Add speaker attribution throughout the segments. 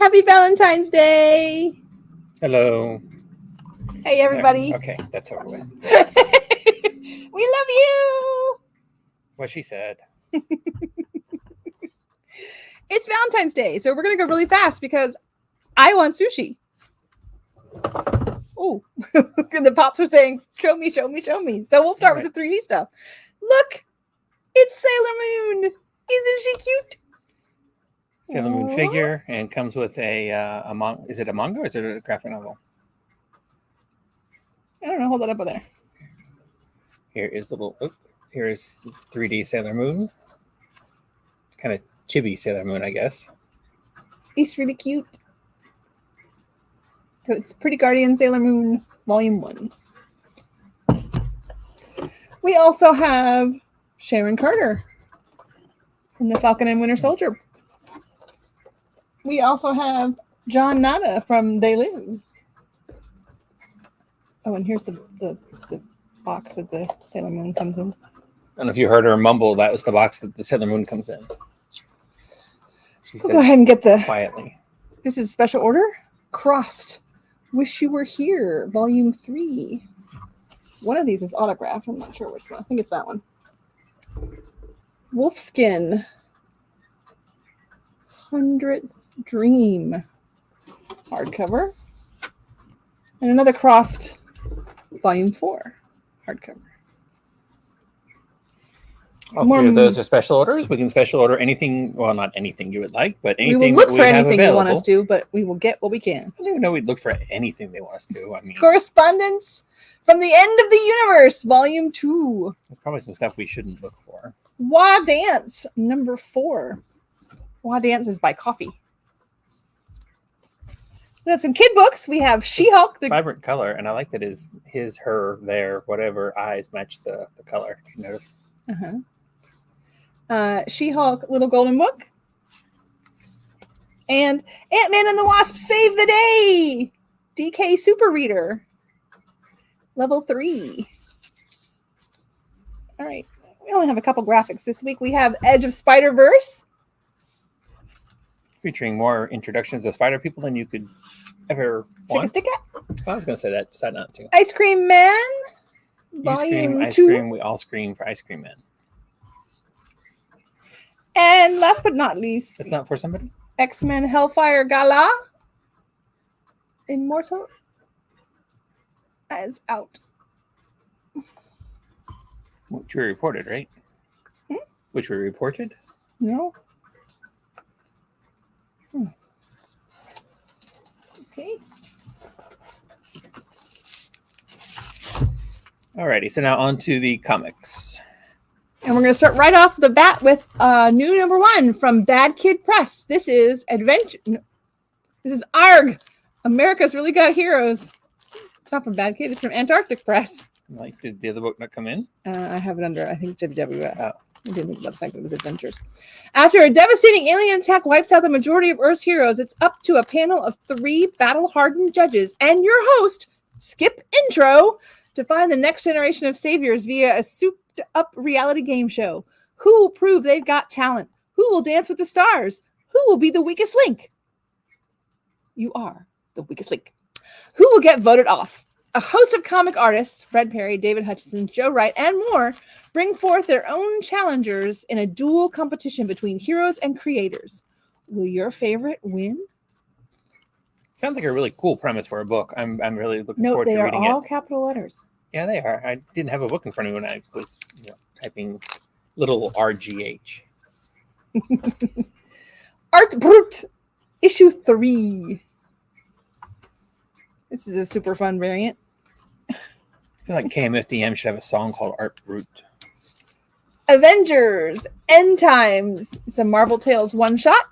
Speaker 1: Happy Valentine's Day.
Speaker 2: Hello.
Speaker 1: Hey, everybody.
Speaker 2: Okay, that's over with.
Speaker 1: We love you.
Speaker 2: What she said.
Speaker 1: It's Valentine's Day, so we're going to go really fast because I want sushi. Oh, and the pops are saying, show me, show me, show me. So we'll start with the 3D stuff. Look, it's Sailor Moon. Isn't she cute?
Speaker 2: Sailor Moon figure, and comes with a is it a manga or is it a graphic novel?
Speaker 1: I don't know. Hold it up there.
Speaker 2: Here is here is 3D Sailor Moon. Kind of chibi Sailor Moon, I guess.
Speaker 1: He's really cute. So it's Pretty Guardian Sailor Moon Volume 1. We also have Sharon Carter from the Falcon and Winter Soldier. We also have John Nada from They Live. Oh, and here's the box that the Sailor Moon comes in.
Speaker 2: I don't know if you heard her mumble. That was the box that the Sailor Moon comes in.
Speaker 1: We'll go ahead and get the...
Speaker 2: Quietly.
Speaker 1: This is special order. Crossed. Wish You Were Here, Volume 3. One of these is autographed. I'm not sure which one. I think it's that one. Wolfskin. 100th Dream. Hardcover. And another crossed Volume 4. Hardcover.
Speaker 2: All three of those are special orders. We can special order anything. Well, not anything you would like, but anything.
Speaker 1: We will look for anything you want us to, but we will get what we can.
Speaker 2: I don't even know we'd look for anything they want us to. I mean,
Speaker 1: Correspondence from the End of the Universe, Volume 2.
Speaker 2: There's probably some stuff we shouldn't look for.
Speaker 1: Wah Dance, number 4. Wah Dance is by Coffee. We have some kid books. We have She-Hulk. The
Speaker 2: vibrant color, and I like that his, her, their, whatever eyes match the color. Did you notice?
Speaker 1: She-Hulk Little Golden Book. And Ant-Man and the Wasp Save the Day. DK Super Reader. Level 3. All right. We only have a couple graphics this week. We have Edge of Spider-Verse.
Speaker 2: Featuring more introductions of spider people than you could ever want.
Speaker 1: Stick at.
Speaker 2: I was going to say that. Decide not to.
Speaker 1: Ice Cream Man.
Speaker 2: Volume 2. Ice Cream. We all scream for Ice Cream Man.
Speaker 1: And last but not least.
Speaker 2: It's not for somebody?
Speaker 1: X-Men Hellfire Gala. Immortal. As out.
Speaker 2: Which we reported, right? Which we reported?
Speaker 1: No. Okay.
Speaker 2: Alrighty, so now on to the comics.
Speaker 1: And we're going to start right off the bat with new number 1 from Bad Kid Press. This is Adventure. No, this is ARG. America's Really Got Heroes. It's not from Bad Kid. It's from Antarctic Press.
Speaker 2: Like, did the other book not come in?
Speaker 1: I have it under, I think, WW. Oh. I didn't think about the fact that it was Adventures. After a devastating alien attack wipes out the majority of Earth's heroes, it's up to a panel of 3 battle-hardened judges and your host, Skip Intro, to find the next generation of saviors via a souped-up reality game show. Who will prove they've got talent? Who will dance with the stars? Who will be the weakest link? You are the weakest link. Who will get voted off? A host of comic artists, Fred Perry, David Hutchinson, Joe Wright, and more, bring forth their own challengers in a dual competition between heroes and creators. Will your favorite win?
Speaker 2: Sounds like a really cool premise for a book. I'm really looking forward to reading it.
Speaker 1: They are all capital letters.
Speaker 2: Yeah, they are. I didn't have a book in front of me when I was typing little RGH.
Speaker 1: Art Brut, issue 3. This is a super fun variant.
Speaker 2: I feel like KMFDM should have a song called Art Brut.
Speaker 1: Avengers, End Times. It's a Marvel Tales one-shot.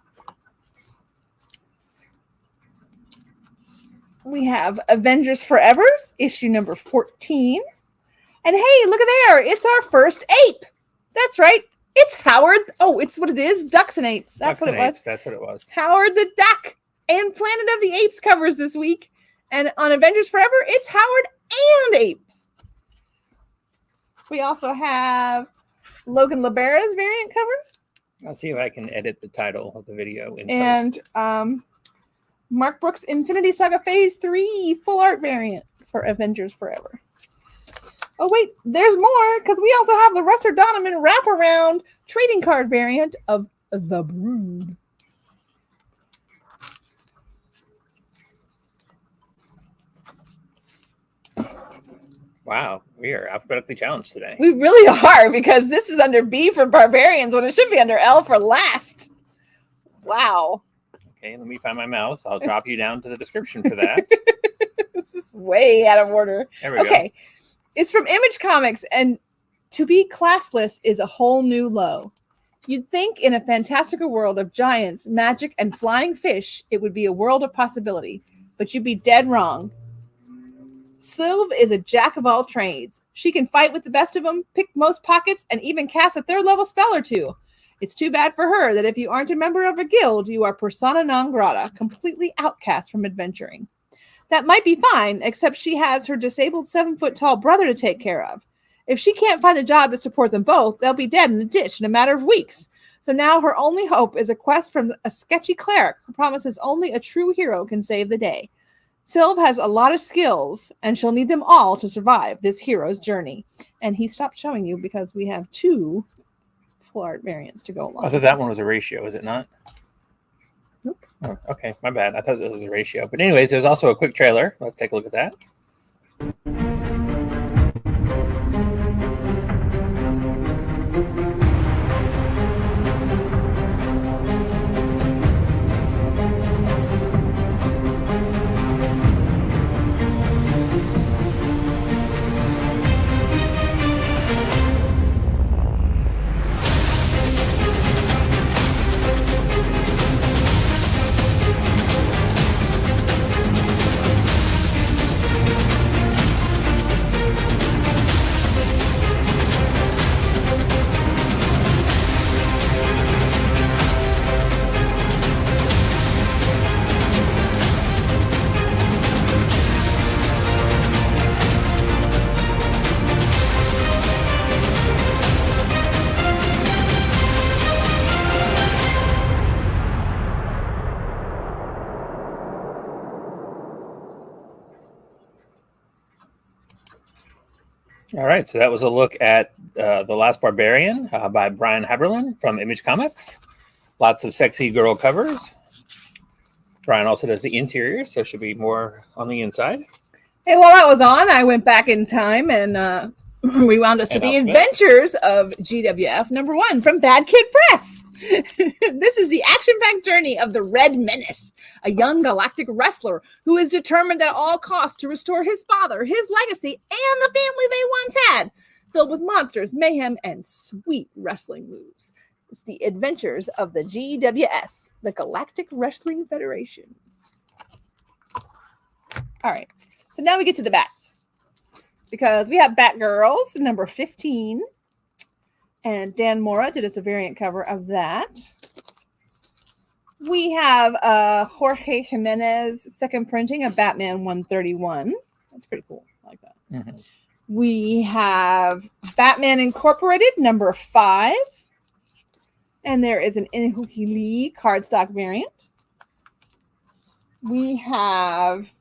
Speaker 1: We have Avengers Forever's, issue number 14. And hey, look at there. It's our first ape. That's right. It's Howard. Oh, it's what it is. Ducks and Apes. That's what it was.
Speaker 2: That's what it was.
Speaker 1: Howard the Duck and Planet of the Apes covers this week. And on Avengers Forever, it's Howard and Apes. We also have Logan Libera's variant cover.
Speaker 2: I'll see if I can edit the title of the video in
Speaker 1: post. Mark Brooks Infinity Saga Phase 3 full art variant for Avengers Forever. Oh, wait, there's more, because we also have the Russell Donovan wraparound trading card variant of The Brood.
Speaker 2: Wow, we are alphabetically challenged today.
Speaker 1: We really are, because this is under B for Barbarians when it should be under L for Last. Wow.
Speaker 2: Okay, let me find my mouse. I'll drop you down to the description for that.
Speaker 1: This is way out of order.
Speaker 2: There we go.
Speaker 1: Okay. It's from Image Comics, and to be classless is a whole new low. You'd think in a fantastical world of giants, magic, and flying fish, it would be a world of possibility, but you'd be dead wrong. Sylve is a jack of all trades. She can fight with the best of them, pick most pockets, and even cast a third-level spell or two. It's too bad for her that if you aren't a member of a guild, you are persona non grata, completely outcast from adventuring. That might be fine, except she has her disabled 7-foot-tall brother to take care of. If she can't find a job to support them both, they'll be dead in a ditch in a matter of weeks. So now her only hope is a quest from a sketchy cleric who promises only a true hero can save the day. Sylve has a lot of skills, and she'll need them all to survive this hero's journey. And he stopped showing you because we have 2 full art variants to go along.
Speaker 2: I thought that one was a ratio, is it not?
Speaker 1: Nope.
Speaker 2: Oh, okay, my bad. I thought it was a ratio. But anyways, there's also a quick trailer. Let's take a look at that. All right, so that was a look at The Last Barbarian by Brian Haberlin from Image Comics. Lots of sexy girl covers. Brian also does the interior, so should be more on the inside.
Speaker 1: Hey, while that was on, I went back in time and rewound us to the adventures of GWF #1 from Bad Kid Press. This is the action-packed journey of the Red Menace, a young galactic wrestler who is determined at all costs to restore his father, his legacy, and the family they once had, filled with monsters, mayhem, and sweet wrestling moves. It's the adventures of the GWS, the Galactic Wrestling Federation. All right, so now we get to the bats, because we have Batgirls #15. And Dan Mora did us a variant cover of that. We have Jorge Jimenez second printing of Batman 131. That's pretty cool. I like that. Mm-hmm. We have Batman Incorporated #5. And there is an Inhuki Lee cardstock variant. We have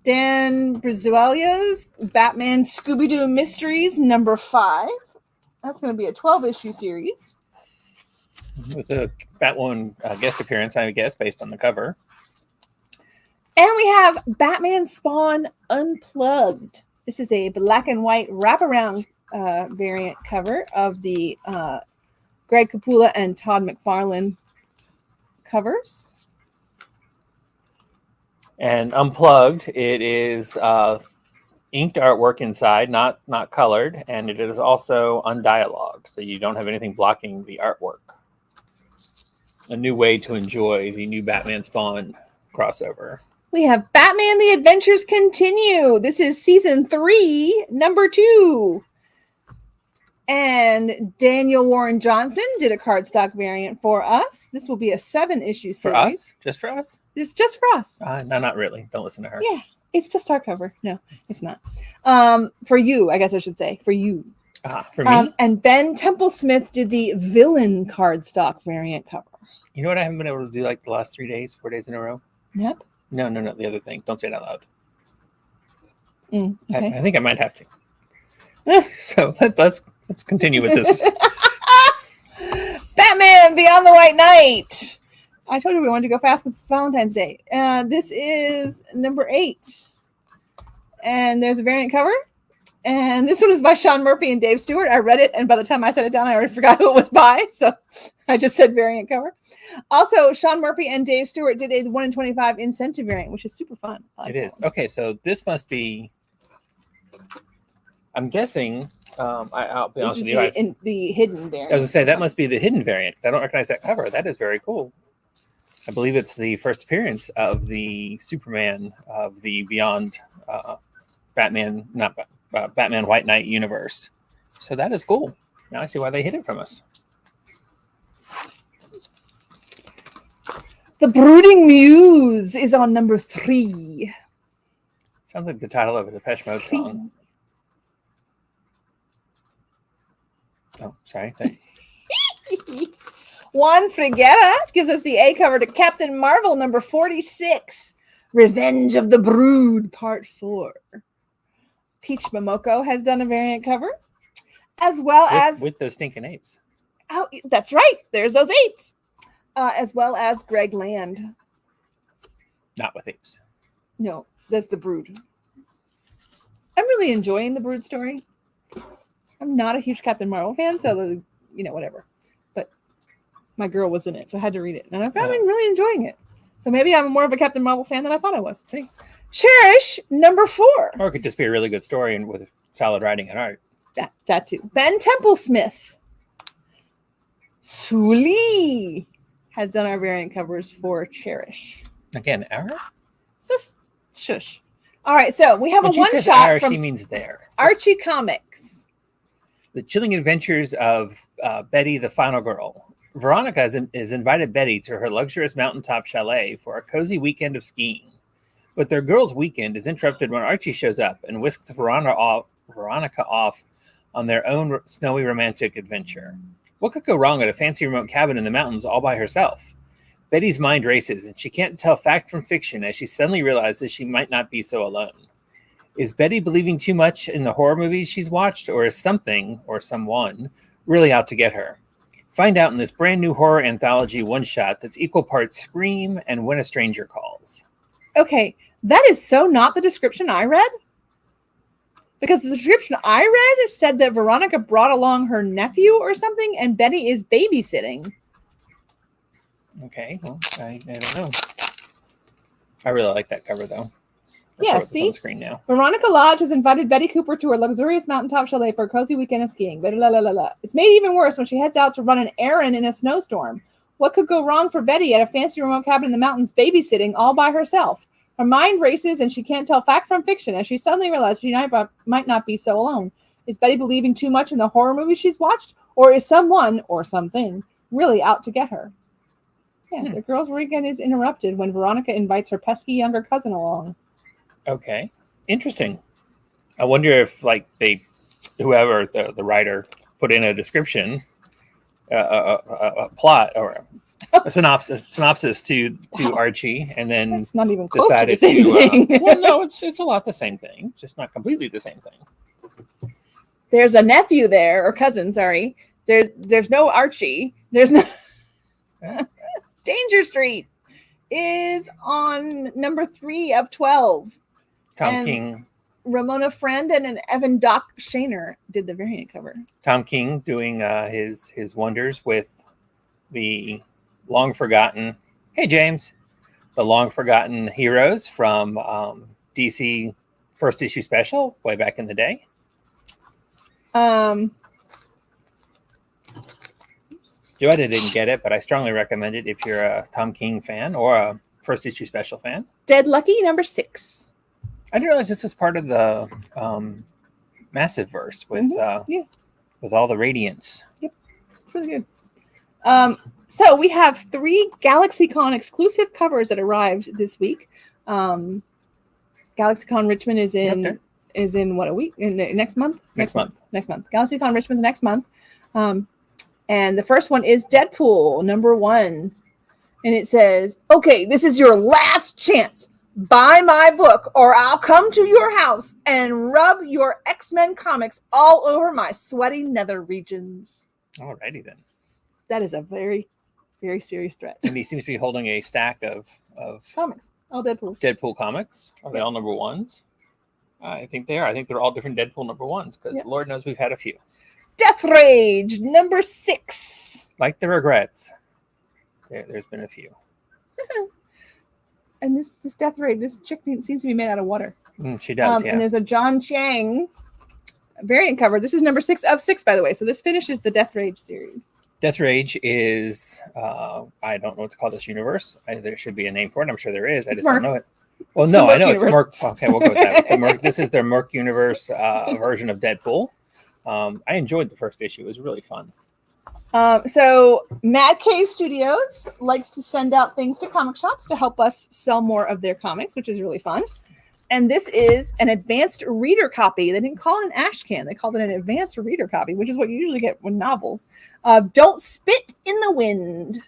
Speaker 1: Dan Brizuelia's Batman Scooby-Doo Mysteries #5. That's going to be a 12-issue series.
Speaker 2: With a Batwoman guest appearance, I guess, based on the cover.
Speaker 1: And we have Batman Spawn Unplugged. This is a black and white wraparound variant cover of the Greg Capullo and Todd McFarlane covers.
Speaker 2: And Unplugged, it is inked artwork inside, not colored, and it is also undialogued, so you don't have anything blocking the artwork. A new way to enjoy the new Batman Spawn crossover.
Speaker 1: We have Batman The Adventures Continue. This is season 3, #2. And Daniel Warren Johnson did a cardstock variant for us. This will be a 7-issue series.
Speaker 2: For us? Just for us?
Speaker 1: It's just for us.
Speaker 2: No, not really. Don't listen to her.
Speaker 1: Yeah, it's just hardcover. No, it's not. For you, I guess I should say. For you.
Speaker 2: For me?
Speaker 1: And Ben Templesmith did the villain cardstock variant cover.
Speaker 2: You know what I haven't been able to do like the last 4 days in a row?
Speaker 1: Yep.
Speaker 2: No, the other thing. Don't say it out loud.
Speaker 1: Okay.
Speaker 2: I think I might have to. So let's continue with this.
Speaker 1: Batman Beyond the White Knight. I told you we wanted to go fast because it's Valentine's Day. This is number 8. And there's a variant cover. And this one is by Sean Murphy and Dave Stewart. I read it, and by the time I set it down, I already forgot who it was by. So I just said variant cover. Also, Sean Murphy and Dave Stewart did a 1 in 25 incentive variant, which is super fun.
Speaker 2: It is. Okay, so this must be... I'm guessing... I'll be honest with you.
Speaker 1: The hidden variant.
Speaker 2: I was going to say, that must be the hidden variant. I don't recognize that cover. That is very cool. I believe it's the first appearance of the Superman of the Beyond Batman White Knight universe. So that is cool. Now I see why they hid it from us.
Speaker 1: The Brooding Muse is on number 3.
Speaker 2: Sounds like the title of a Depeche Mode song. Oh, sorry.
Speaker 1: Juan Friguera gives us the A cover to Captain Marvel number 46, Revenge of the Brood, Part 4. Peach Momoko has done a variant cover, as well as...
Speaker 2: With those stinking apes.
Speaker 1: Oh, that's right. There's those apes. As well as Greg Land.
Speaker 2: Not with apes.
Speaker 1: No, that's the Brood. I'm really enjoying the Brood story. I'm not a huge Captain Marvel fan, so, whatever. But my girl was in it, so I had to read it. And I've been really enjoying it. So maybe I'm more of a Captain Marvel fan than I thought I was. See? Cherish, number 4.
Speaker 2: Or it could just be a really good story and with solid writing and art.
Speaker 1: That too. Ben Templesmith. Suli has done our variant covers for Cherish.
Speaker 2: Again, error?
Speaker 1: So, shush. All right, so we have
Speaker 2: when
Speaker 1: a one-shot
Speaker 2: hour,
Speaker 1: from
Speaker 2: she means there.
Speaker 1: Archie Comics.
Speaker 2: The chilling adventures of Betty the Final Girl. Veronica has invited Betty to her luxurious mountaintop chalet for a cozy weekend of skiing. But their girls' weekend is interrupted when Archie shows up and whisks Veronica off on their own snowy romantic adventure. What could go wrong at a fancy remote cabin in the mountains all by herself? Betty's mind races, and she can't tell fact from fiction as she suddenly realizes she might not be so alone. Is Betty believing too much in the horror movies she's watched, or is something or someone really out to get her? Find out in this brand new horror anthology one-shot that's equal parts Scream and When a Stranger Calls.
Speaker 1: Okay, that is so not the description I read. Because the description I read said that Veronica brought along her nephew or something, and Betty is babysitting.
Speaker 2: Okay, well, I don't know. I really like that cover, though.
Speaker 1: Yeah, see?
Speaker 2: On screen now.
Speaker 1: Veronica Lodge has invited Betty Cooper to her luxurious mountaintop chalet for a cozy weekend of skiing. Blah, blah, blah, blah. It's made even worse when she heads out to run an errand in a snowstorm. What could go wrong for Betty at a fancy remote cabin in the mountains babysitting all by herself? Her mind races and she can't tell fact from fiction as she suddenly realizes she might not be so alone. Is Betty believing too much in the horror movies she's watched? Or is someone or something really out to get her? Yeah, the girls' weekend is interrupted when Veronica invites her pesky younger cousin along.
Speaker 2: Okay, interesting. I wonder if, whoever the writer put in a description, a plot or a synopsis to Archie, and then
Speaker 1: it's not even close
Speaker 2: decided
Speaker 1: to the same thing.
Speaker 2: Well, no, it's a lot the same thing. It's just not completely the same thing.
Speaker 1: There's a nephew there, or cousin. Sorry. There's no Archie. There's no Danger Street is on number 3 of 12.
Speaker 2: Tom King.
Speaker 1: Ramona Friend and Evan Doc Shaner did the variant cover.
Speaker 2: Tom King doing his wonders with the long forgotten. Hey James, the long forgotten heroes from DC first issue special way back in the day. Joetta didn't get it, but I strongly recommend it if you're a Tom King fan or a first issue special fan.
Speaker 1: Dead Lucky number 6.
Speaker 2: I didn't realize this was part of the Massive Verse with with all the Radiants.
Speaker 1: Yep, it's really good. So we have 3 GalaxyCon exclusive covers that arrived this week. GalaxyCon Richmond is in what, a week? Next month. Next month. GalaxyCon Richmond's next month. And the first one is Deadpool number 1. And it says, okay, this is your last chance. Buy my book or I'll come to your house and rub your X-Men comics all over my sweaty nether regions.
Speaker 2: Alrighty then.
Speaker 1: That is a very, very serious threat.
Speaker 2: And he seems to be holding a stack of
Speaker 1: Comics. All
Speaker 2: Deadpool comics. Are they all number ones? I think they are. I think they're all different Deadpool number ones because Lord knows we've had a few.
Speaker 1: Death Rage, number 6.
Speaker 2: Like the regrets. There's been a few.
Speaker 1: And this Death Rage, this chick seems to be made out of water.
Speaker 2: She does, yeah.
Speaker 1: And there's a John Chiang variant cover. This is number 6 of 6, by the way. So this finishes the Death Rage series.
Speaker 2: Death Rage is, I don't know what to call this universe. There should be a name for it. I'm sure there is. I just don't know it. Well, no, I know it's Merc. Okay, we'll go with that. This is their Merc universe version of Deadpool. I enjoyed the first issue. It was really fun.
Speaker 1: So Mad Cave Studios likes to send out things to comic shops to help us sell more of their comics, which is really fun. And this is an advanced reader copy. They didn't call it an ash can. They called it an advanced reader copy, which is what you usually get with novels. Don't Spit in the Wind.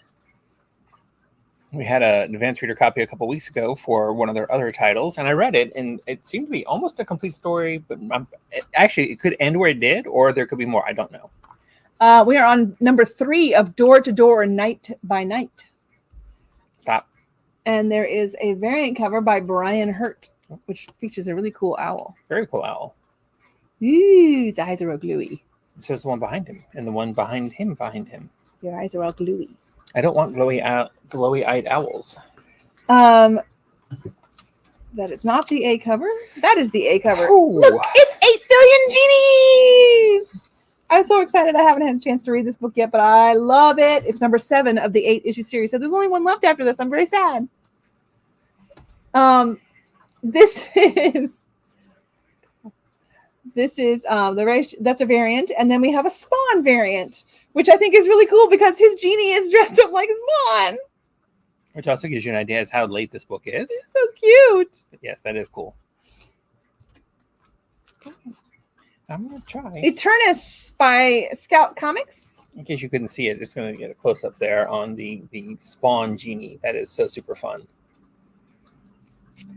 Speaker 2: We had an advanced reader copy a couple weeks ago for one of their other titles, and I read it, and it seemed to be almost a complete story, but actually it could end where it did, or there could be more. I don't know.
Speaker 1: We are on number 3 of Door to Door, Night by Night.
Speaker 2: Stop.
Speaker 1: And there is a variant cover by Brian Hurt, which features a really cool owl.
Speaker 2: Very cool owl.
Speaker 1: Ooh, his eyes are all gluey.
Speaker 2: So it's the one behind him, and the one behind him.
Speaker 1: Your eyes are all gluey.
Speaker 2: I don't want glowy-eyed owls.
Speaker 1: That is not the A cover. That is the A cover.
Speaker 2: Ooh.
Speaker 1: Look, it's 8 billion genies! I'm so excited. I haven't had a chance to read this book yet, but I love it. It's number 7 of the 8-issue series. So there's only one left after this. I'm very sad. This is that's a variant, and then we have a Spawn variant, which I think is really cool because his genie is dressed up like Spawn.
Speaker 2: Which also gives you an idea as how late this book is.
Speaker 1: It's so cute.
Speaker 2: But yes, that is cool. I'm gonna try.
Speaker 1: Eternus by Scout Comics.
Speaker 2: In case you couldn't see it, just going to get a close up there on the Spawn genie. That is so super fun.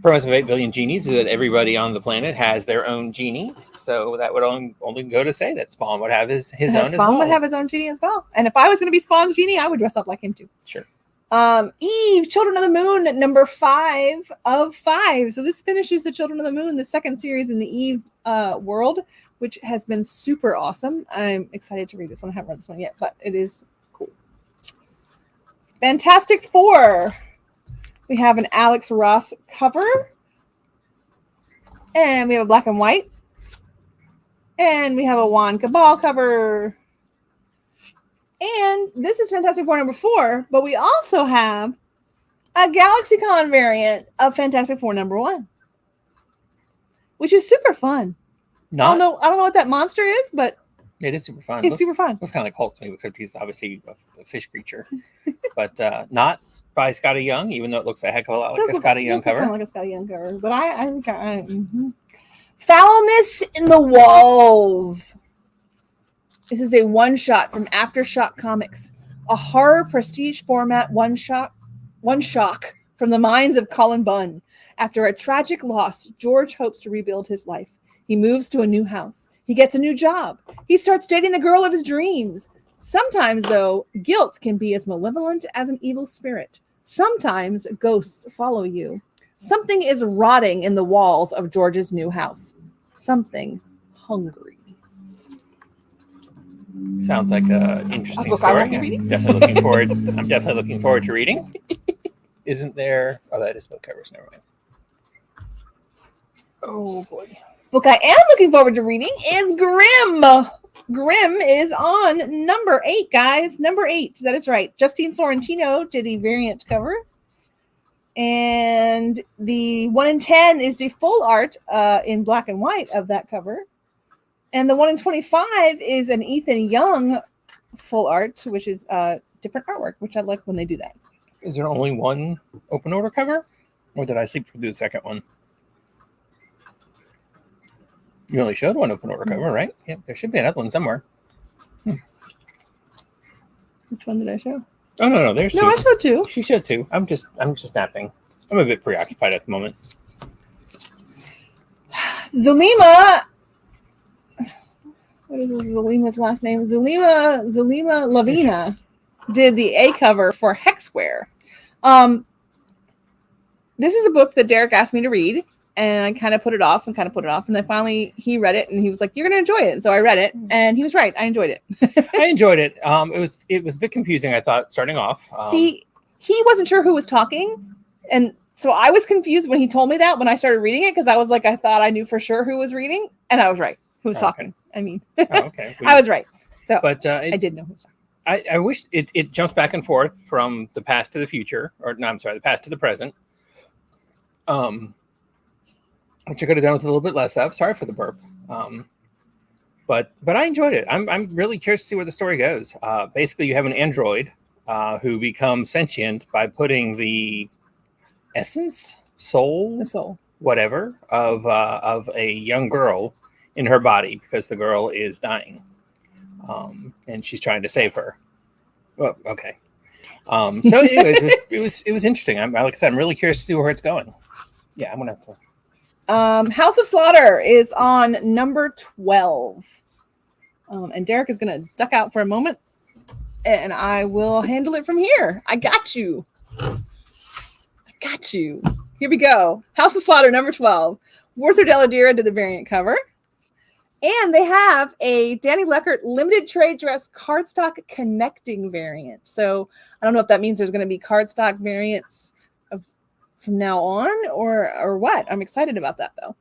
Speaker 2: Premise of 8 billion genies is that everybody on the planet has their own genie. So that would only go to say that Spawn would have his own as well.
Speaker 1: Spawn would have his own genie as well. And if I was going to be Spawn's genie, I would dress up like him too.
Speaker 2: Sure.
Speaker 1: Eve, Children of the Moon, number 5 of 5. So this finishes the Children of the Moon, the second series in the Eve world, which has been super awesome. I'm excited to read this one. I haven't read this one yet, but it is cool. Fantastic Four. We have an Alex Ross cover. And we have a black and white. And we have a Juan Cabal cover. And this is Fantastic Four number 4, but we also have a GalaxyCon variant of Fantastic Four number 1, which is super fun. I don't know what that monster is, but
Speaker 2: it is super fun.
Speaker 1: It's super fun.
Speaker 2: It's kind of like Hulk to me, except he's obviously a fish creature, but not by Scotty Young, even though it looks a heck of a lot like a Scotty Young cover.
Speaker 1: Kind of like a Scotty Young cover, but I Foulness in the Walls. This is a one-shot from Aftershock Comics, a horror prestige format one-shock from the minds of Colin Bunn. After a tragic loss, George hopes to rebuild his life. He moves to a new house. He gets a new job. He starts dating the girl of his dreams. Sometimes, though, guilt can be as malevolent as an evil spirit. Sometimes ghosts follow you. Something is rotting in the walls of George's new house. Something hungry.
Speaker 2: Sounds like an interesting story. I'm definitely looking forward to reading. Isn't there? Oh, that is book covers. Never mind. Oh boy.
Speaker 1: Book I am looking forward to reading is Grimm. Grimm is on number 8, guys. Number 8. That is right. Justine Florentino did a variant cover. And the 1 in 10 is the full art in black and white of that cover. And the 1 in 25 is an Ethan Young full art, which is different artwork, which I like when they do that.
Speaker 2: Is there only one open order cover? Or did I sleep through the second one? You only showed one open order cover, right? Yeah, there should be another one somewhere.
Speaker 1: Which one did I show?
Speaker 2: Oh no, there's
Speaker 1: No,
Speaker 2: two.
Speaker 1: I showed two.
Speaker 2: She should too. I'm just napping. I'm a bit preoccupied at the moment.
Speaker 1: Zulima. What is Zulima's last name? Zulima Lavina did the A cover for Hexware. This is a book that Derek asked me to read, and I kind of put it off, and then finally he read it, and he was like, "You're going to enjoy it." So I read it, and he was right. I enjoyed it.
Speaker 2: I enjoyed it. It was a bit confusing, I thought, starting off.
Speaker 1: See, he wasn't sure who was talking, and so I was confused when he told me that when I started reading it, because I was like, I thought I knew for sure who was reading, and I was right. Who was talking? I mean,
Speaker 2: okay.
Speaker 1: I was right. So,
Speaker 2: but
Speaker 1: I did know who was talking.
Speaker 2: I wish it jumps back and forth from the past to the future, or no, I'm sorry, the past to the present. Which I could have done with a little bit less of. Sorry for the burp. But I enjoyed it. I'm really curious to see where the story goes. Basically, you have an android who becomes sentient by putting the essence, soul, whatever, of a young girl in her body because the girl is dying, and she's trying to save her. Well, okay. So, anyways, it was interesting. Like I said, I'm really curious to see where it's going. Yeah, I'm gonna have to.
Speaker 1: House of Slaughter is on number 12. And Derek is going to duck out for a moment, and I will handle it from here. I got you. Here we go. House of Slaughter, number 12. Werther Dell'Edera did the variant cover. And they have a Danny Leckert limited trade dress cardstock connecting variant. So I don't know if that means there's going to be cardstock variants from now on or what. I'm excited about that, though.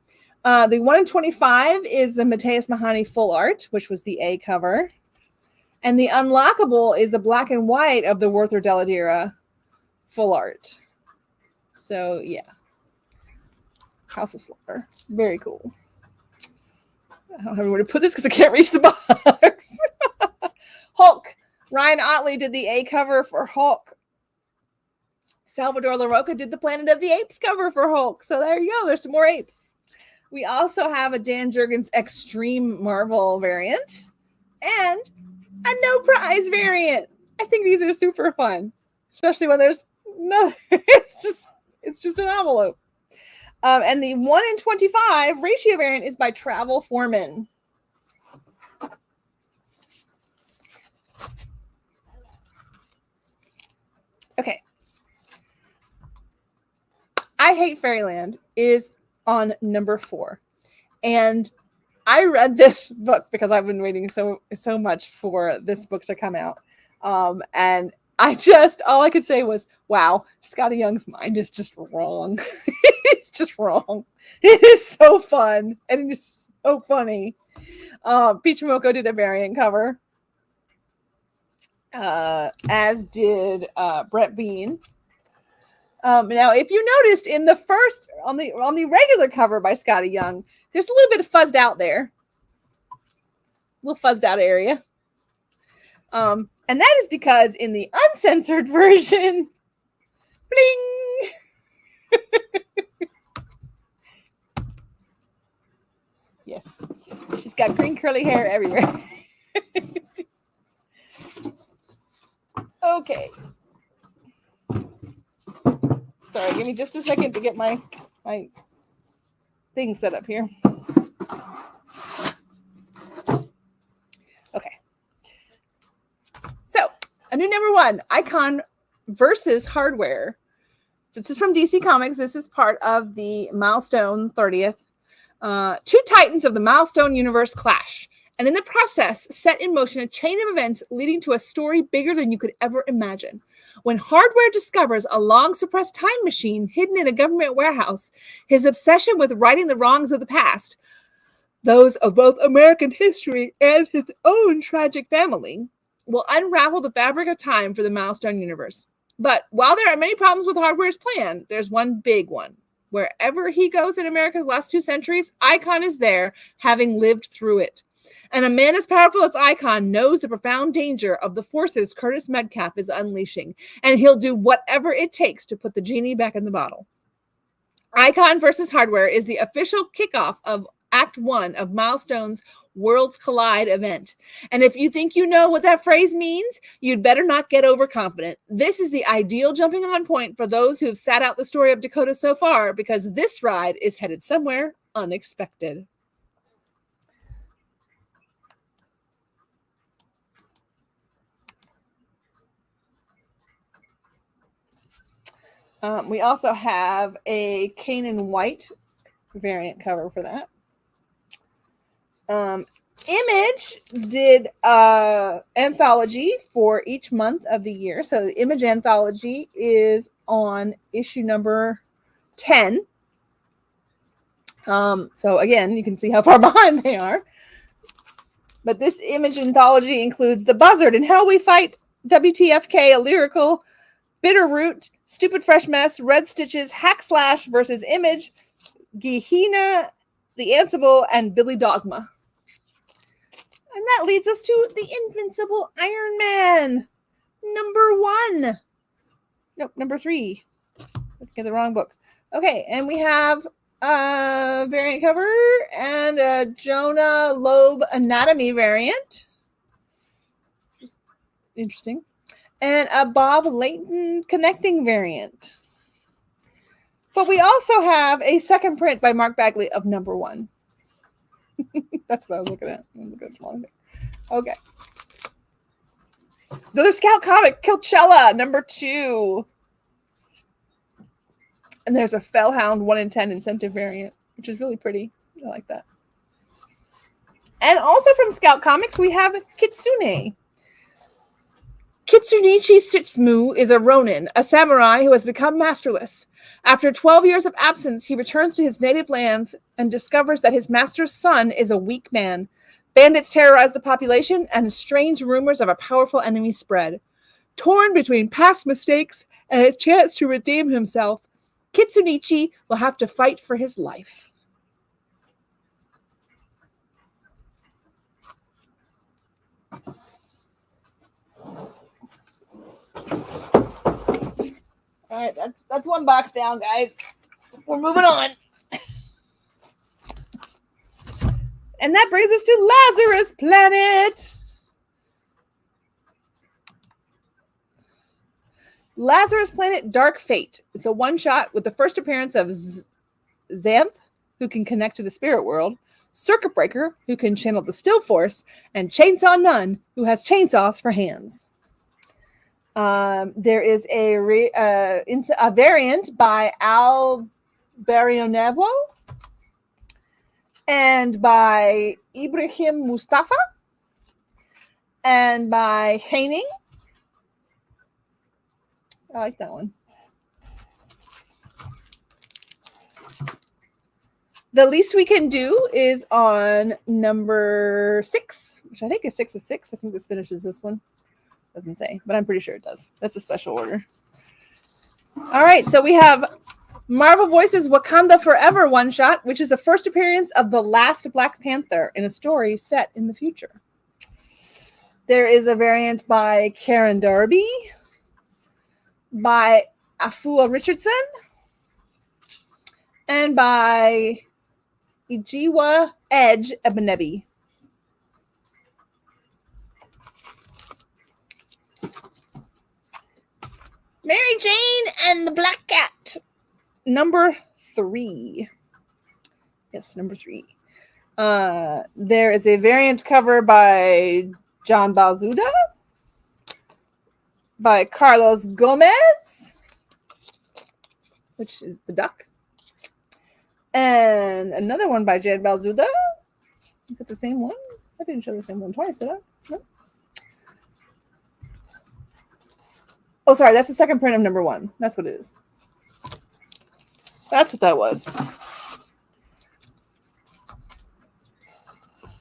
Speaker 1: The 1 in 25 is the Mateus Mahani full art, which was the A cover. And the unlockable is a black and white of the Werther Dell'Edera full art. So, yeah. House of Slaughter. Very cool. I don't have anywhere to put this because I can't reach the box. Hulk. Ryan Otley did the A cover for Hulk. Salvador LaRocca did the Planet of the Apes cover for Hulk. So there you go. There's some more apes. We also have a Dan Jurgens Extreme Marvel variant and a no prize variant. I think these are super fun, especially when there's no. It's just an envelope. And the 1 in 25 ratio variant is by Travel Foreman. Okay. I Hate Fairyland is on number 4. And I read this book because I've been waiting so much for this book to come out. And all I could say was, wow, Scotty Young's mind is just wrong. It's just wrong. It is so fun. And it is so funny. Pichimoko did a variant cover. As did Brett Bean. Now, if you noticed in the first, on the regular cover by Scotty Young, there's a little bit of fuzzed out there. A little fuzzed out area. And that is because in the uncensored version, bling! Yes. She's got green curly hair everywhere. Okay. Sorry, give me just a second to get my thing set up here. Okay. So, a new number 1, Icon versus Hardware. This is from DC Comics. This is part of the Milestone 30th. 2 titans of the Milestone universe clash, and in the process, set in motion a chain of events leading to a story bigger than you could ever imagine. When Hardware discovers a long-suppressed time machine hidden in a government warehouse, his obsession with righting the wrongs of the past, those of both American history and his own tragic family, will unravel the fabric of time for the Milestone universe. But while there are many problems with Hardware's plan, there's one big one. Wherever he goes in America's last 2 centuries, Icon is there, having lived through it. And a man as powerful as Icon knows the profound danger of the forces Curtis Metcalf is unleashing, and he'll do whatever it takes to put the genie back in the bottle. Icon versus Hardware is the official kickoff of Act 1 of Milestone's Worlds Collide event. And if you think you know what that phrase means, you'd better not get overconfident. This is the ideal jumping on point for those who have sat out the story of Dakota so far, because this ride is headed somewhere unexpected. We also have a Kanan White variant cover for that. Image did anthology for each month of the year. So the Image anthology is on issue number 10. So again, you can see how far behind they are. But this Image anthology includes The Buzzard, In Hell We Fight, WTFK, A Lyrical, Bitterroot, Stupid Fresh Mess, Red Stitches, Hack Slash versus Image, Gehenna, The Ansible, and Billy Dogma. And that leads us to the Invincible Iron Man, number 1. Nope, number 3. Let's get the wrong book. Okay, and we have a variant cover and a Jonah Loeb Anatomy variant. Just interesting. And a Bob Layton Connecting variant. But we also have a second print by Mark Bagley of number 1. That's what I was looking at. Okay. Another Scout comic, Kilchella, number 2. And there's a Fellhound 1 in 10 incentive variant, which is really pretty. I like that. And also from Scout Comics, we have Kitsune. Kitsunichi Shitsumu is a ronin, a samurai who has become masterless. After 12 years of absence, he returns to his native lands and discovers that his master's son is a weak man. Bandits terrorize the population, and strange rumors of a powerful enemy spread. Torn between past mistakes and a chance to redeem himself, Kitsunichi will have to fight for his life. All right, that's one box down, guys. We're moving on. And that brings us to Lazarus Planet. Lazarus Planet Dark Fate. It's a one-shot with the first appearance of Xanth, who can connect to the spirit world, Circuit Breaker, who can channel the Still Force, and Chainsaw Nun, who has chainsaws for hands. There is a variant by Al Barrionuevo and by Ibrahim Mustafa and by Haining. I like that one. The Least We Can Do is on number 6, which I think is 6 of 6. I think this finishes this one. Doesn't say, but I'm pretty sure it does. That's a special order. All right, so we have Marvel Voices Wakanda Forever one-shot, which is the first appearance of the last Black Panther in a story set in the future. There is a variant by Karen Darby, by Afua Richardson, and by Ijiwa Edge Ebenebi. Mary Jane and the Black Cat, number 3. Yes, number 3. There is a variant cover by John Balzuda, by Carlos Gomez, which is the duck, and another one by Jan Balzuda. Is that the same one? I didn't show the same one twice, did I? No. Oh, sorry, that's the second print of number 1. That's what it is. That's what that was.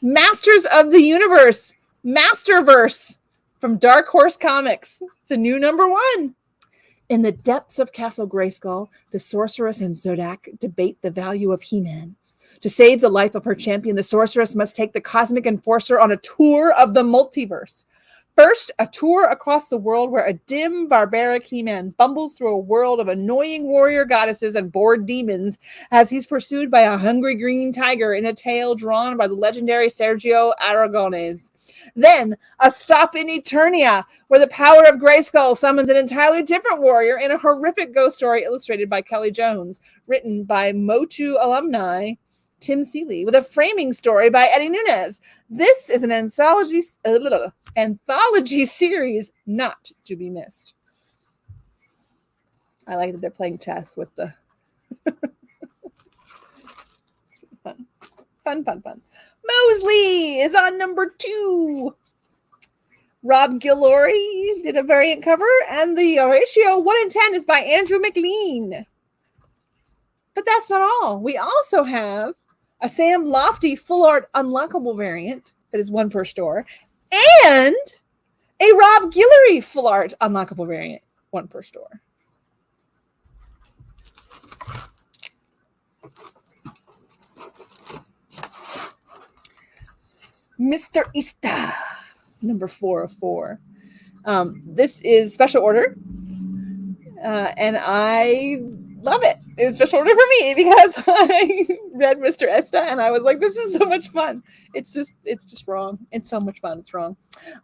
Speaker 1: Masters of the Universe, Masterverse from Dark Horse Comics. It's a new number 1. In the depths of Castle Grayskull, the sorceress and Zodak debate the value of He-Man. To save the life of her champion, the sorceress must take the cosmic enforcer on a tour of the multiverse. First, a tour across the world where a dim, barbaric He-Man bumbles through a world of annoying warrior goddesses and bored demons as he's pursued by a hungry green tiger in a tale drawn by the legendary Sergio Aragonés. Then, a stop in Eternia, where the power of Grayskull summons an entirely different warrior in a horrific ghost story illustrated by Kelly Jones, written by Motu alumni Tim Seeley, with a framing story by Eddie Nunez. This is an anthology series not to be missed. I like that they're playing chess with the fun. Mosley is on number 2. Rob Guillory did a variant cover, and the ratio 1:10 is by Andrew McLean. But that's not all. We also have a Sam Lofty full art unlockable variant that is 1 per store, and a Rob Guillory full art unlockable variant, 1 per store. Mr. Ista, number 4 of 4. This is special order, and I love it. It was special order for me because I read Mr. Esta and I was like, this is so much fun. It's just wrong. It's so much fun. It's wrong.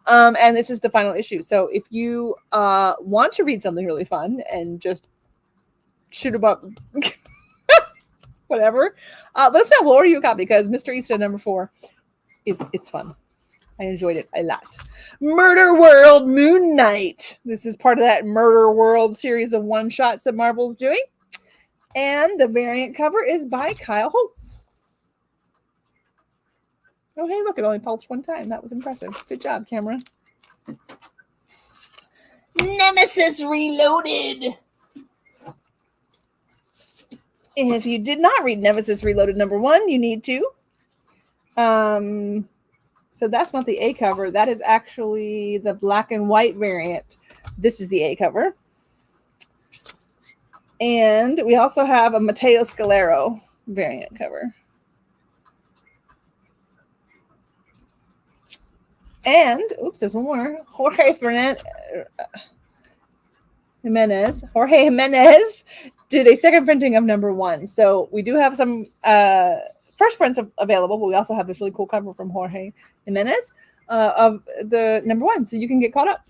Speaker 1: And this is the final issue. So if you want to read something really fun and just shoot them up, whatever, let us know. We'll order you a copy because Mr. Esta number 4 it's fun. I enjoyed it a lot. Murder World Moon Knight. This is part of that Murder World series of one-shots that Marvel's doing. And the variant cover is by Kyle Holtz. Oh, hey, look, it only pulsed 1 time. That was impressive. Good job, camera. Nemesis Reloaded. If you did not read Nemesis Reloaded number 1, you need to. So that's not the A cover. That is actually the black and white variant. This is the A cover. And we also have a Matteo Scalero variant cover. And, oops, there's one more. Jorge Jimenez did a second printing of number 1. So we do have some first prints available, but we also have this really cool cover from Jorge Jimenez of the number 1. So you can get caught up.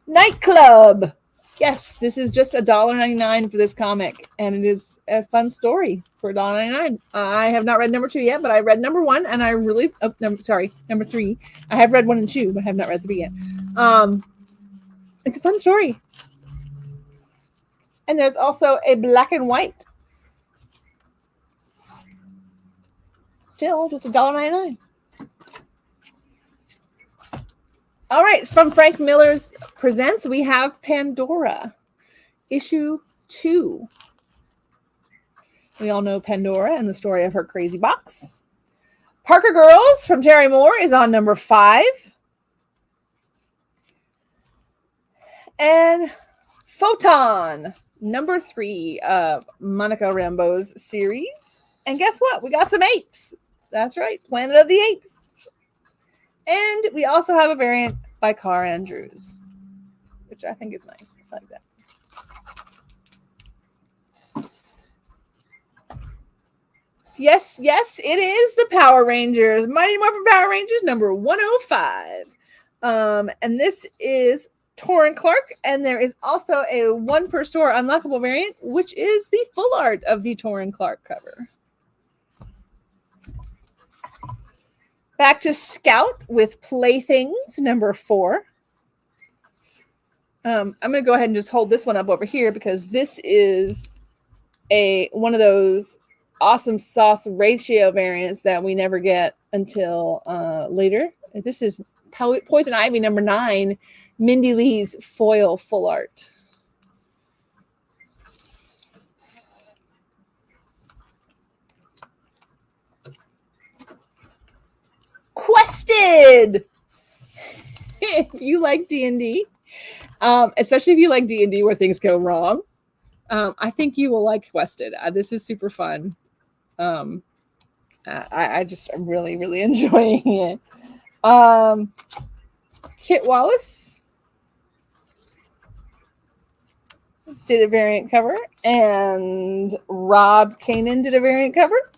Speaker 1: Nightclub. Yes, this is just $1.99 for this comic, and it is a fun story for $1.99. I have not read number 2 yet, but I read number 1, and I really number 3. I have read 1 and 2, but I have not read 3 yet. It's a fun story. And there's also a black and white. Still just $1.99. All right, from Frank Miller's Presents, we have Pandora, issue 2. We all know Pandora and the story of her crazy box. Parker Girls from Terry Moore is on number 5. And Photon, number 3 of Monica Rambeau's series. And guess what? We got some apes. That's right, Planet of the Apes. And we also have a variant by Carr Andrews, which I think is nice. I like that. Yes, it is the Power Rangers. Mighty Morphin Power Rangers, number 105. And this is Torrin Clark, and there is also a 1 per store unlockable variant, which is the full art of the Torrin Clark cover. Back to Scout with Playthings, number 4. I'm going to go ahead and just hold this one up over here because this is one of those awesome sauce ratio variants that we never get until later. This is Poison Ivy, number 9, Mindy Lee's foil full art. Quested. If you like D&D, especially if you like D&D where things go wrong, I think you will like Quested. This is super fun. I I'm really, really enjoying it. Kit Wallace did a variant cover, and Rob Kanan did a variant cover.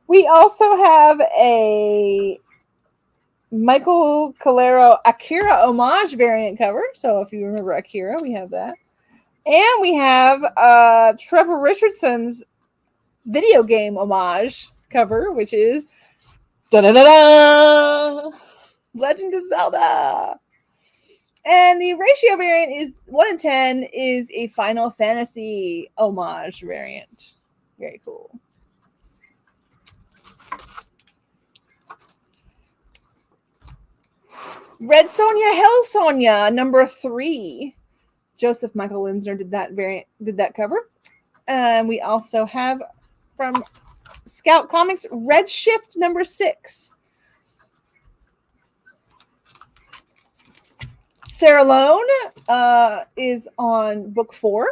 Speaker 1: We also have a Michael Calero Akira homage variant cover. So if you remember Akira, we have that. And we have Trevor Richardson's video game homage cover, which is da-da-da-da! Legend of Zelda. And the ratio variant is 1-in-10 is a Final Fantasy homage variant. Very cool. Red Sonja, Hell Sonja, number 3. Joseph Michael Linsner did that cover. And we also have from Scout Comics, Red Shift number 6. Sarah Lone is on book 4.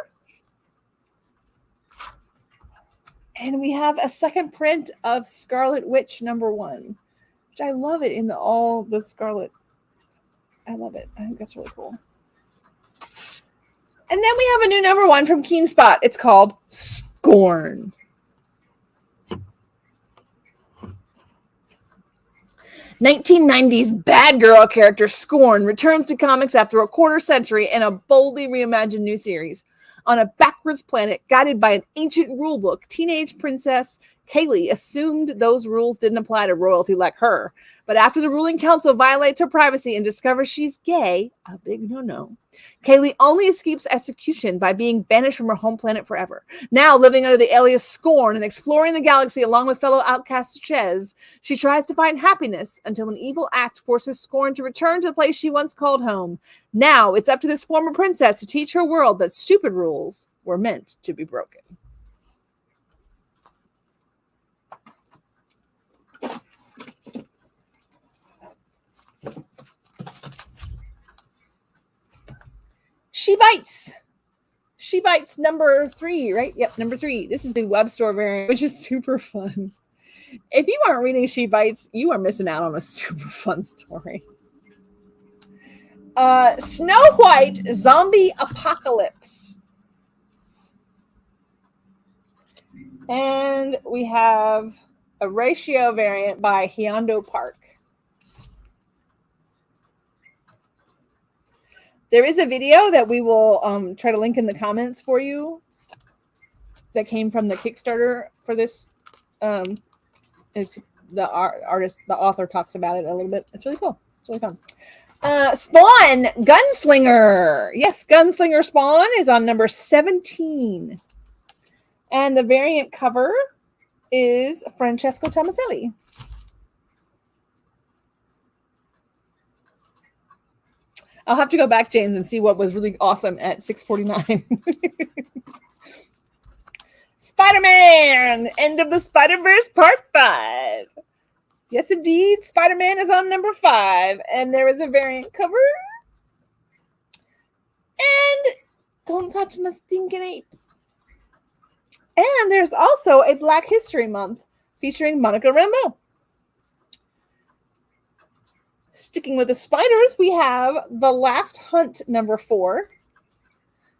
Speaker 1: And we have a second print of Scarlet Witch number 1, which I love it in all the Scarlet. I love it. I think that's really cool. And then we have a new number 1 from Keen Spot. It's called Scorn. '90s bad girl character Scorn returns to comics after a quarter century in a boldly reimagined new series. On a backwards planet guided by an ancient rulebook, teenage princess Kaylee assumed those rules didn't apply to royalty like her. But after the ruling council violates her privacy and discovers she's gay, a big no-no, Kaylee only escapes execution by being banished from her home planet forever. Now living under the alias Scorn and exploring the galaxy along with fellow outcast Chez, she tries to find happiness until an evil act forces Scorn to return to the place she once called home. Now it's up to this former princess to teach her world that stupid rules were meant to be broken. She Bites. She Bites number 3, right? Yep, number 3. This is the web store variant, which is super fun. If you aren't reading She Bites, you are missing out on a super fun story. Snow White Zombie Apocalypse. And we have a ratio variant by Hyondo Park. There is a video that we will try to link in the comments for you that came from the Kickstarter for this. It's the author talks about it a little bit. It's really cool. It's really fun. Spawn Gunslinger. Yes, Gunslinger Spawn is on number 17. And the variant cover is Francesco Tomaselli. I'll have to go back, James, and see what was really awesome at 649. Spider-Man! End of the Spider-Verse Part 5. Yes, indeed. Spider-Man is on number 5. And there is a variant cover. And don't touch my stinking ape. And there's also a Black History Month featuring Monica Rambeau. Sticking with the spiders, we have The Last Hunt number 4.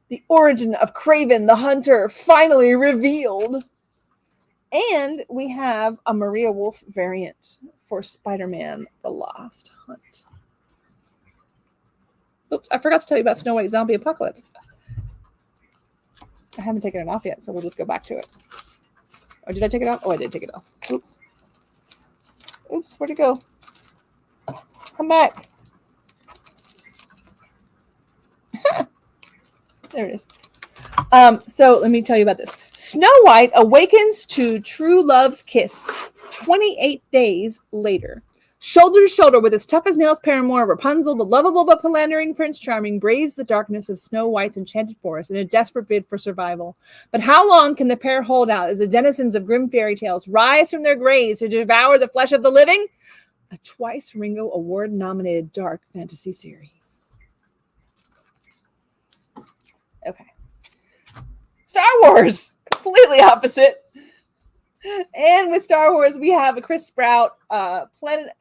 Speaker 1: The origin of Kraven the Hunter finally revealed. And we have a Maria Wolf variant for Spider-Man The Last Hunt. Oops, I forgot to tell you about Snow White Zombie Apocalypse. I haven't taken it off yet, so we'll just go back to it. Or did I take it off? Oh, I did take it off. Oops. Oops, where'd it go? Come back. There it is. So let me tell you about this. Snow White awakens to true love's kiss 28 days later. Shoulder to shoulder with his tough as nails paramour, Rapunzel, the lovable but philandering Prince Charming, braves the darkness of Snow White's enchanted forest in a desperate bid for survival. But how long can the pair hold out as the denizens of grim fairy tales rise from their graves to devour the flesh of the living? A twice Ringo Award-nominated dark fantasy series. Okay. Star Wars! Completely opposite. And with Star Wars, we have a Chris Sprout Return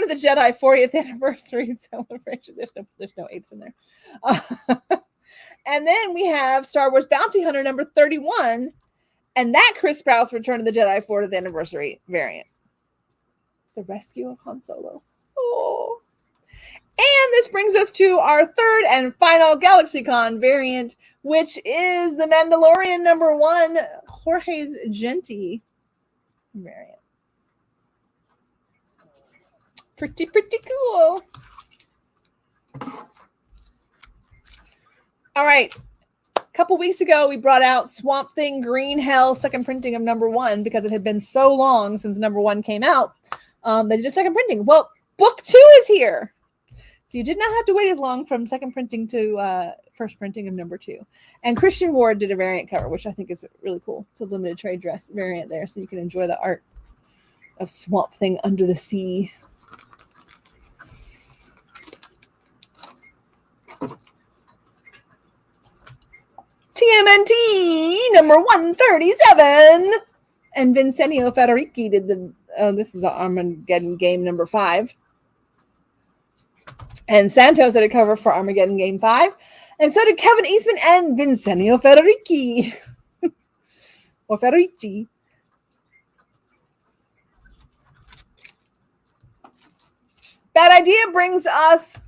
Speaker 1: of the Jedi 40th anniversary celebration. There's no apes in there. And then we have Star Wars Bounty Hunter number 31, and that Chris Sprout's Return of the Jedi 40th anniversary variant. The Rescue of Han Solo. Oh. And this brings us to our third and final GalaxyCon variant, which is the Mandalorian number 1 Jorge's Genti variant. Pretty cool. All right. A couple weeks ago, we brought out Swamp Thing Green Hell second printing of number 1 because it had been so long since number 1 came out. They did a second printing. Well, book 2 is here. So you did not have to wait as long from second printing to first printing of number 2. And Christian Ward did a variant cover, which I think is really cool. It's a limited trade dress variant there, so you can enjoy the art of Swamp Thing under the sea. TMNT number 137. And Vincenzo Federici did this is the Armageddon game number 5. And Santos did a cover for Armageddon game 5. And so did Kevin Eastman and Vincenzo Federici. Or Federici. Bad Idea brings us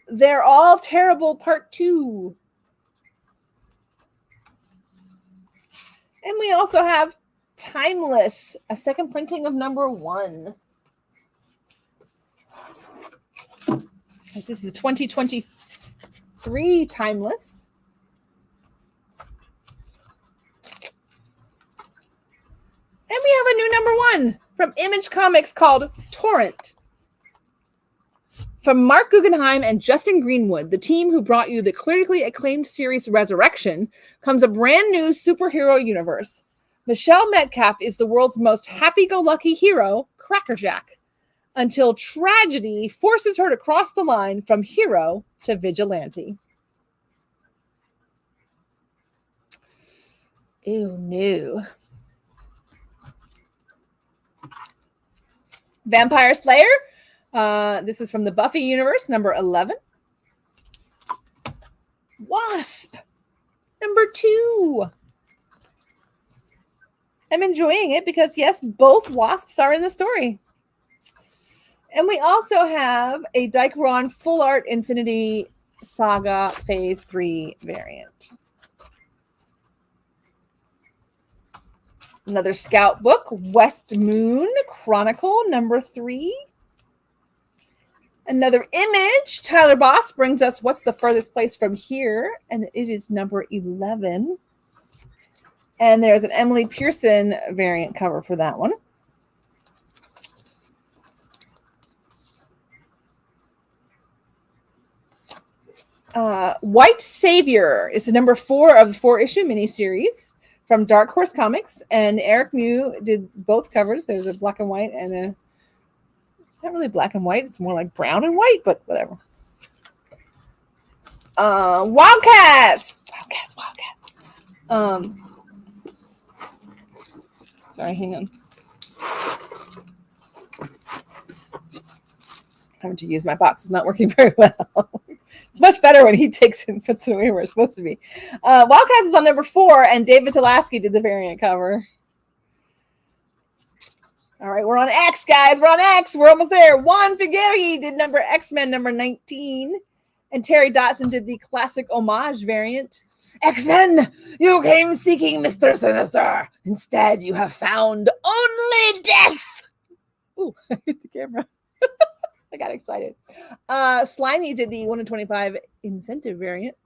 Speaker 1: They're All Terrible Part 2. And we also have Timeless, a second printing of number 1. This is the 2023 Timeless. And we have a new number 1 from Image Comics called Torrent. From Mark Guggenheim and Justin Greenwood, the team who brought you the critically acclaimed series Resurrection, comes a brand new superhero universe. Michelle Metcalf is the world's most happy-go-lucky hero, Crackerjack, until tragedy forces her to cross the line from hero to vigilante. Ew, no. Vampire Slayer. This is from the Buffy universe, number 11. Wasp, number 2. I'm enjoying it because, yes, both Wasps are in the story. And we also have a Dykeron Full Art Infinity Saga Phase 3 variant. Another Scout book, West Moon Chronicle, number 3. Another Image, Tyler Boss brings us What's the Furthest Place from Here? And it is number 11. And there's an Emily Pearson variant cover for that one. White Savior is the number 4 of the 4-issue miniseries from Dark Horse Comics. And Eric Mew did both covers. There's a black and white and a... It's not really black and white. It's more like brown and white, but whatever. Wildcats. Sorry, hang on. Having to use my box. It's not working very well. It's much better when he takes it and puts it away where it's supposed to be. Wildcats is on number 4, and David Talaski did the variant cover. All right, we're on X, guys. We're on X. We're almost there. Juan Figueri did X-Men number 19. And Terry Dotson did the classic homage variant. X-Men, you came seeking Mr. Sinister. Instead, you have found only death. Ooh, I hit the camera. I got excited. Slimy did the 1 in 25 incentive variant.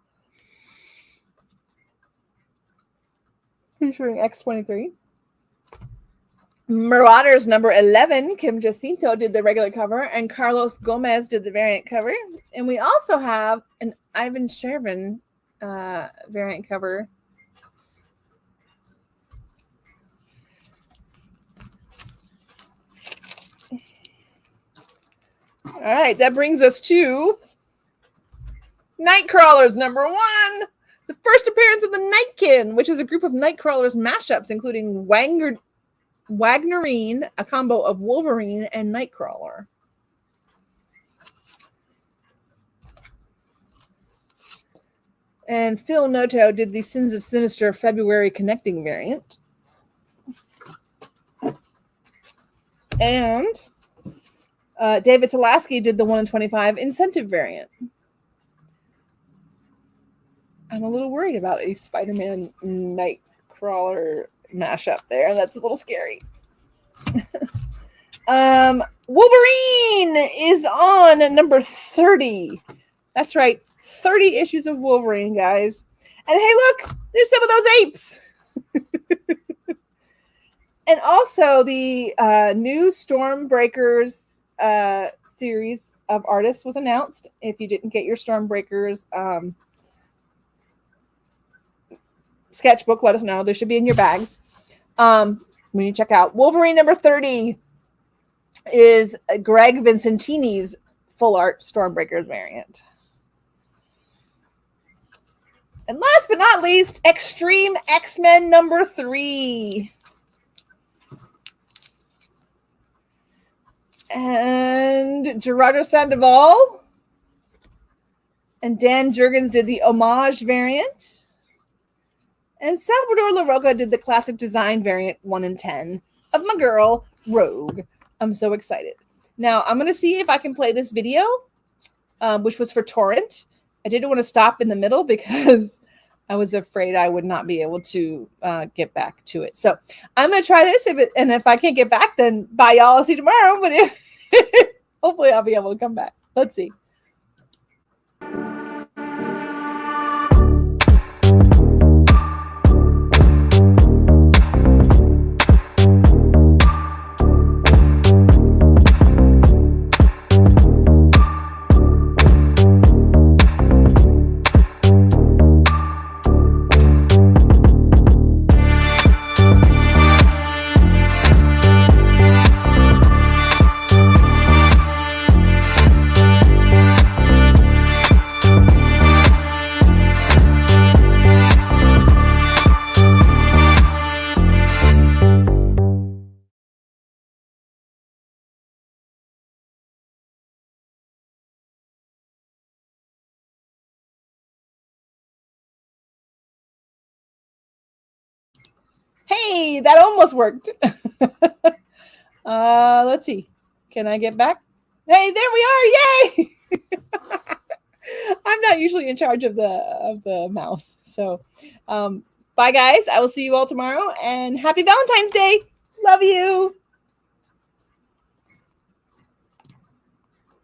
Speaker 1: Featuring X-23. Marauders number 11, Kim Jacinto did the regular cover, and Carlos Gomez did the variant cover. And we also have an Ivan Shervin variant cover. All right, that brings us to Nightcrawlers number 1, The first appearance of the Nightkin, which is a group of Nightcrawlers mashups, including Wagnerine, a combo of Wolverine and Nightcrawler. And Phil Noto did the Sins of Sinister February connecting variant. And David Talaski did the 1 in 25 incentive variant. I'm a little worried about a Spider-Man Nightcrawler mashup there. That's a little scary. Wolverine is on at number 30. That's right. 30 issues of Wolverine, guys. And hey, look, there's some of those apes. And also the new Stormbreakers series of artists was announced. If you didn't get your Stormbreakers sketchbook, let us know. They should be in your bags. When you check out Wolverine number 30 is Greg Vincentini's full art Stormbreakers variant. And last but not least, Extreme X-Men number 3. And Gerardo Sandoval and Dan Jurgens did the homage variant. And Salvador LaRocca did the classic design variant 1 in 10 of my girl, Rogue. I'm so excited. Now, I'm going to see if I can play this video, which was for Torrent. I didn't want to stop in the middle because I was afraid I would not be able to get back to it. So I'm going to try this. If I can't get back, then bye, y'all. I'll see you tomorrow. But hopefully I'll be able to come back. Let's see. Hey, that almost worked. Let's see. Can I get back? Hey, there we are. Yay! I'm not usually in charge of the mouse. So bye, guys. I will see you all tomorrow. And happy Valentine's Day. Love you.